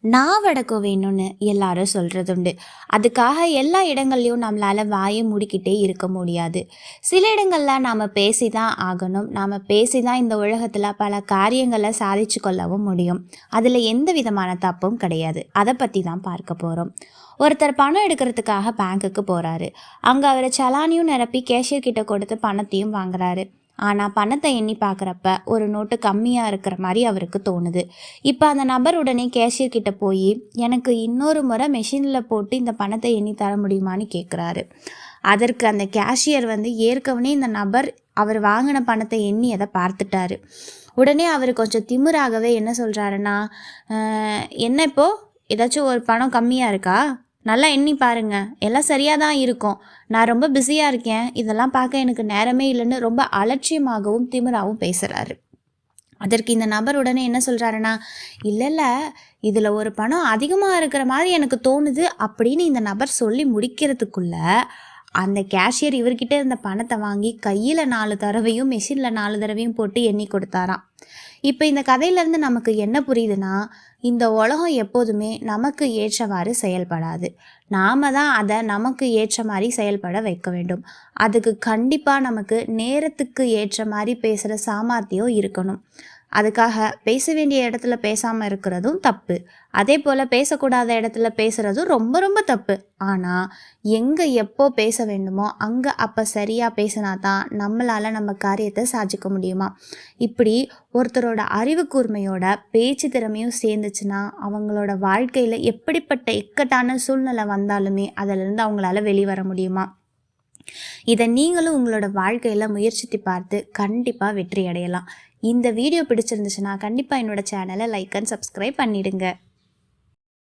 நாவடக்கம் வேணும்னு எல்லாரும் சொல்கிறதுண்டு. அதுக்காக எல்லா இடங்கள்லையும் நம்மளால் வாயை மூடிக்கிட்டே இருக்க முடியாது. சில இடங்களில் நாம் பேசி தான் ஆகணும். நாம் பேசி தான் இந்த உலகத்தில் பல காரியங்களை சாதிச்சு கொள்ளவும் முடியும். அதில் எந்த விதமான தப்பும் கிடையாது. அதை பற்றி தான் பார்க்க போகிறோம். ஒருத்தர் பணம் எடுக்கிறதுக்காக பேங்க்குக்கு போகிறாரு. அங்கே அவர் சலானியும் நிரப்பி கேஷியர் கிட்ட கொடுத்து பணத்தையும் வாங்குறாரு. ஆனால் பணத்தை எண்ணி பார்க்குறப்ப ஒரு நோட்டு கம்மியாக இருக்கிற மாதிரி அவருக்கு தோணுது. இப்போ அந்த நபர் உடனே கேஷியர் கிட்ட போய் எனக்கு இன்னொரு முறை மெஷினில் போட்டு இந்த பணத்தை எண்ணி தர முடியுமான்னு கேட்குறாரு. அதற்கு அந்த கேஷியர் ஏற்கனவே இந்த நபர் அவர் வாங்கின பணத்தை எண்ணி அதை பார்த்துட்டாரு. உடனே அவர் கொஞ்சம் திமிராகவே என்ன சொல்கிறாருன்னா, என்ன இப்போது ஏதாச்சும் ஒரு பணம் கம்மியாக இருக்கா, நல்லா எண்ணி பாருங்க, எல்லாம் சரியாக தான் இருக்கும், நான் ரொம்ப பிஸியாக இருக்கேன், இதெல்லாம் பார்க்க எனக்கு நேரமே இல்லைன்னு ரொம்ப அலட்சியமாகவும் திமிராகவும் பேசுகிறாரு. அதற்கு இந்த நபர் உடனே என்ன சொல்கிறாருன்னா, இல்லை இதில் ஒரு பணம் அதிகமாக இருக்கிற மாதிரி எனக்கு தோணுது அப்படின்னு இந்த நபர் சொல்லி முடிக்கிறதுக்குள்ள அந்த கேஷியர் இவர்கிட்ட இருந்த பணத்தை வாங்கி கையில் 4 தடவையும் மெஷினில் 4 தடவையும் போட்டு எண்ணி கொடுத்தாராம். இப்போ இந்த கதையிலேருந்து நமக்கு என்ன புரியுதுன்னா, இந்த உலகம் எப்போதுமே நமக்கு ஏற்றவாறு செயல்படாது. நாம் தான் அதை நமக்கு ஏற்ற மாதிரி செயல்பட வைக்க வேண்டும். அதுக்கு கண்டிப்பாக நமக்கு நேரத்துக்கு ஏற்ற மாதிரி பேசுகிற சாமர்த்தியம் இருக்கணும். அதுக்காக பேச வேண்டிய இடத்துல பேசாமல் இருக்கிறதும் தப்பு. அதே போல் பேசக்கூடாத இடத்துல பேசுகிறதும் ரொம்ப ரொம்ப தப்பு. ஆனால் எங்கே எப்போ பேச வேண்டுமோ அங்கே அப்போ சரியாக பேசினா தான் நம்மளால் நம்ம காரியத்தை சாதிக்க முடியுமா. இப்படி ஒருத்தரோட அறிவு கூர்மையோட பேச்சு திறமையும் சேர்ந்துச்சுன்னா அவங்களோட வாழ்க்கையில் எப்படிப்பட்ட இக்கட்டான சூழ்நிலை வந்தாலுமே அதிலிருந்து அவங்களால வெளிவர முடியுமா. இதை நீங்களும் உங்களோட வாழ்க்கையில் முயற்சித்து பார்த்து கண்டிப்பாக வெற்றி அடையலாம். இந்த வீடியோ பிடிச்சிருந்துச்சுன்னா கண்டிப்பாக என்னோட சேனலை லைக் அண்ட் சப்ஸ்கிரைப் பண்ணிடுங்க.